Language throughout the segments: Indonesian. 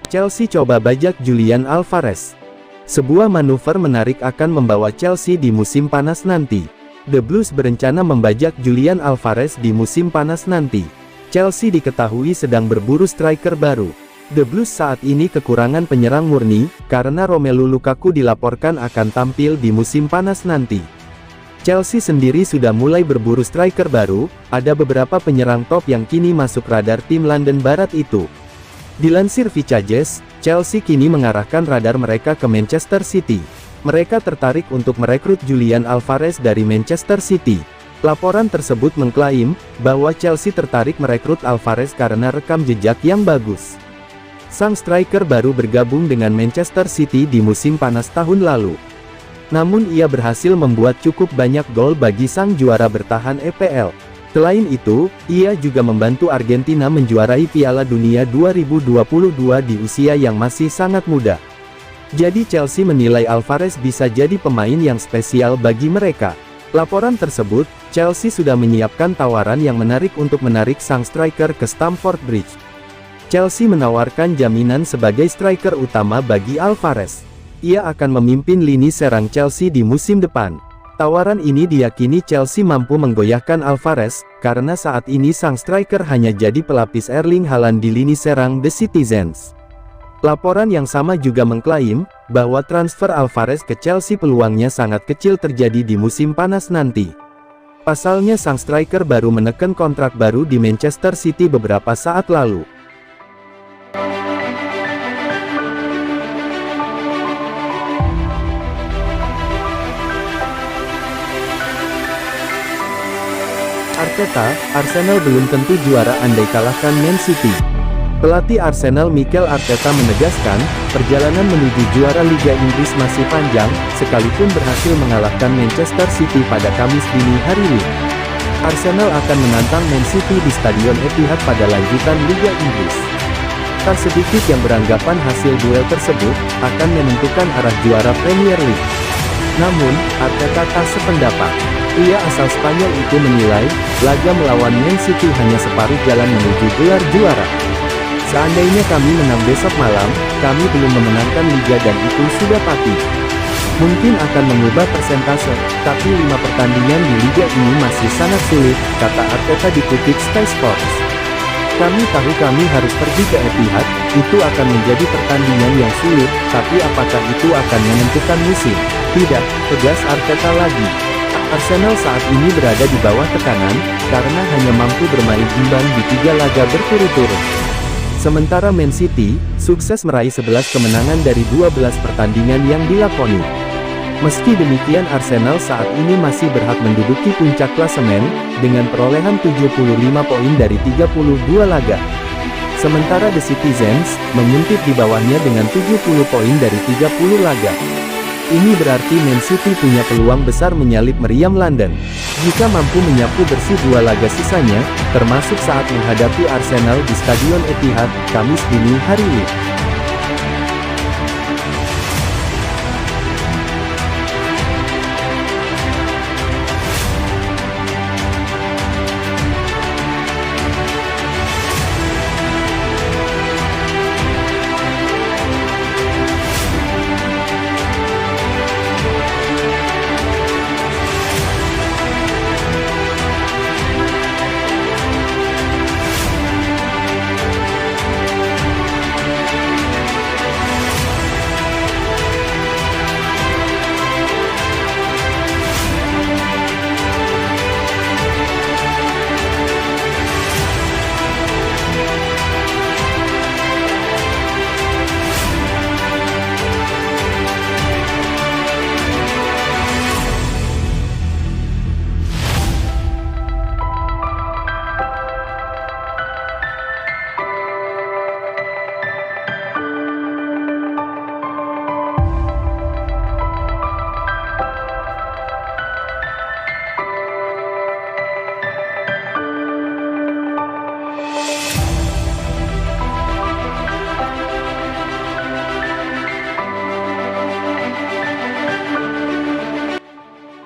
Chelsea coba bajak Julian Alvarez. Sebuah manuver menarik akan membawa Chelsea di musim panas nanti. The Blues berencana membajak Julian Alvarez di musim panas nanti. Chelsea diketahui sedang berburu striker baru. The Blues saat ini kekurangan penyerang murni, karena Romelu Lukaku dilaporkan akan tampil di musim panas nanti. Chelsea sendiri sudah mulai berburu striker baru, ada beberapa penyerang top yang kini masuk radar tim London Barat itu. Dilansir Vicajes, Chelsea kini mengarahkan radar mereka ke Manchester City. Mereka tertarik untuk merekrut Julian Alvarez dari Manchester City. Laporan tersebut mengklaim, bahwa Chelsea tertarik merekrut Alvarez karena rekam jejak yang bagus. Sang striker baru bergabung dengan Manchester City di musim panas tahun lalu. Namun ia berhasil membuat cukup banyak gol bagi sang juara bertahan EPL. Selain itu, ia juga membantu Argentina menjuarai Piala Dunia 2022 di usia yang masih sangat muda. Jadi Chelsea menilai Alvarez bisa jadi pemain yang spesial bagi mereka. Laporan tersebut, Chelsea sudah menyiapkan tawaran yang menarik untuk menarik sang striker ke Stamford Bridge. Chelsea menawarkan jaminan sebagai striker utama bagi Alvarez. Ia akan memimpin lini serang Chelsea di musim depan. Tawaran ini diyakini Chelsea mampu menggoyahkan Alvarez, karena saat ini sang striker hanya jadi pelapis Erling Haaland di lini serang The Citizens. Laporan yang sama juga mengklaim, bahwa transfer Alvarez ke Chelsea peluangnya sangat kecil terjadi di musim panas nanti. Pasalnya sang striker baru menekan kontrak baru di Manchester City beberapa saat lalu. Arteta, Arsenal belum tentu juara andai kalahkan Man City. Pelatih Arsenal Mikel Arteta menegaskan, perjalanan menuju juara Liga Inggris masih panjang, sekalipun berhasil mengalahkan Manchester City pada Kamis dini hari ini. Arsenal akan menantang Man City di Stadion Etihad pada lanjutan Liga Inggris. Tak sedikit yang beranggapan hasil duel tersebut, akan menentukan arah juara Premier League. Namun, Arteta tak sependapat. Ia asal Spanyol itu menilai, laga melawan Man City hanya separuh jalan menuju gelar juara. Seandainya kami menang besok malam, kami belum memenangkan Liga dan itu sudah pasti. Mungkin akan mengubah persentase, tapi 5 pertandingan di Liga ini masih sangat sulit, kata Arteta dikutip Sky Sports. Kami tahu kami harus pergi ke Etihad, itu akan menjadi pertandingan yang sulit, tapi apakah itu akan menentukan musim? Tidak, tegas Arteta lagi. Arsenal saat ini berada di bawah tekanan, karena hanya mampu bermain imbang di 3 laga berturut-turut. Sementara Man City, sukses meraih 11 kemenangan dari 12 pertandingan yang dilakoni. Meski demikian Arsenal saat ini masih berhak menduduki puncak klasemen, dengan perolehan 75 poin dari 32 laga. Sementara The Citizens, menguntit di bawahnya dengan 70 poin dari 30 laga. Ini berarti Man City punya peluang besar menyalip meriam London. Jika mampu menyapu bersih 2 laga sisanya, termasuk saat menghadapi Arsenal di Stadion Etihad, Kamis dini hari ini.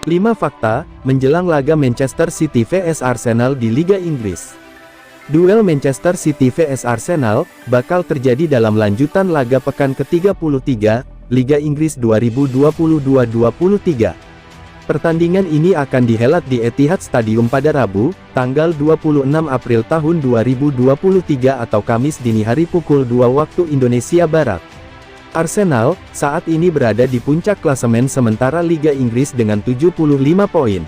Lima fakta, menjelang laga Manchester City vs Arsenal di Liga Inggris. Duel Manchester City vs Arsenal bakal terjadi dalam lanjutan laga pekan ke-33 Liga Inggris 2022-23. Pertandingan ini akan dihelat di Etihad Stadium pada Rabu, tanggal 26 April tahun 2023 atau Kamis dini hari pukul 2 waktu Indonesia Barat. Arsenal saat ini berada di puncak klasemen sementara Liga Inggris dengan 75 poin.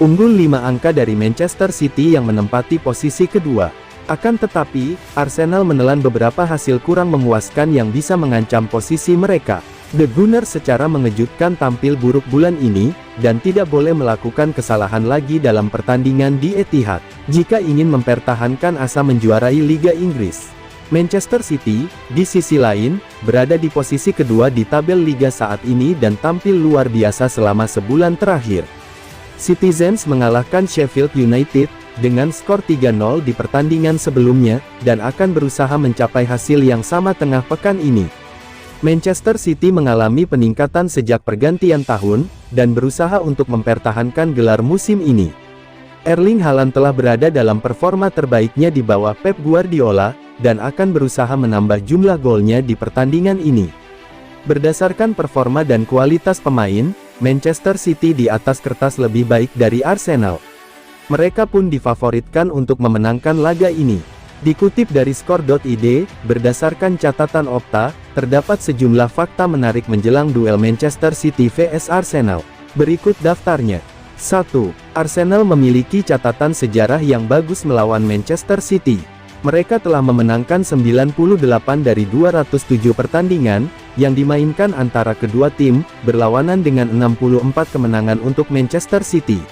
Unggul 5 angka dari Manchester City yang menempati posisi kedua. Akan tetapi, Arsenal menelan beberapa hasil kurang memuaskan yang bisa mengancam posisi mereka. The Gunners secara mengejutkan tampil buruk bulan ini, dan tidak boleh melakukan kesalahan lagi dalam pertandingan di Etihad, jika ingin mempertahankan asa menjuarai Liga Inggris. Manchester City, di sisi lain, berada di posisi kedua di tabel Liga saat ini dan tampil luar biasa selama sebulan terakhir. Citizens mengalahkan Sheffield United dengan skor 3-0 di pertandingan sebelumnya, dan akan berusaha mencapai hasil yang sama tengah pekan ini. Manchester City mengalami peningkatan sejak pergantian tahun, dan berusaha untuk mempertahankan gelar musim ini. Erling Haaland telah berada dalam performa terbaiknya di bawah Pep Guardiola, dan akan berusaha menambah jumlah golnya di pertandingan ini. Berdasarkan performa dan kualitas pemain, Manchester City di atas kertas lebih baik dari Arsenal. Mereka pun difavoritkan untuk memenangkan laga ini. Dikutip dari skor.id, berdasarkan catatan Opta, terdapat sejumlah fakta menarik menjelang duel Manchester City vs Arsenal. Berikut daftarnya. 1. Arsenal memiliki catatan sejarah yang bagus melawan Manchester City. Mereka telah memenangkan 98 dari 207 pertandingan, yang dimainkan antara kedua tim, berlawanan dengan 64 kemenangan untuk Manchester City.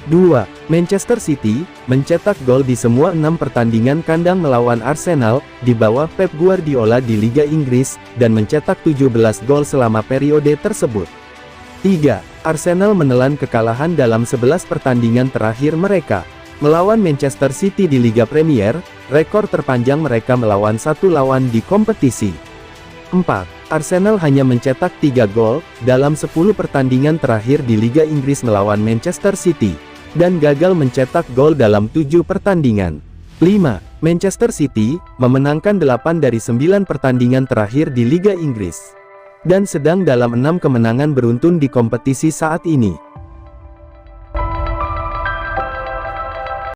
2. Manchester City mencetak gol di semua 6 pertandingan kandang melawan Arsenal, di bawah Pep Guardiola di Liga Inggris, dan mencetak 17 gol selama periode tersebut. 3. Arsenal menelan kekalahan dalam 11 pertandingan terakhir mereka. Melawan Manchester City di Liga Premier, rekor terpanjang mereka melawan 1 lawan di kompetisi. 4. Arsenal hanya mencetak 3 gol dalam 10 pertandingan terakhir di Liga Inggris melawan Manchester City, dan gagal mencetak gol dalam 7 pertandingan. 5. Manchester City memenangkan 8 dari 9 pertandingan terakhir di Liga Inggris, dan sedang dalam 6 kemenangan beruntun di kompetisi saat ini.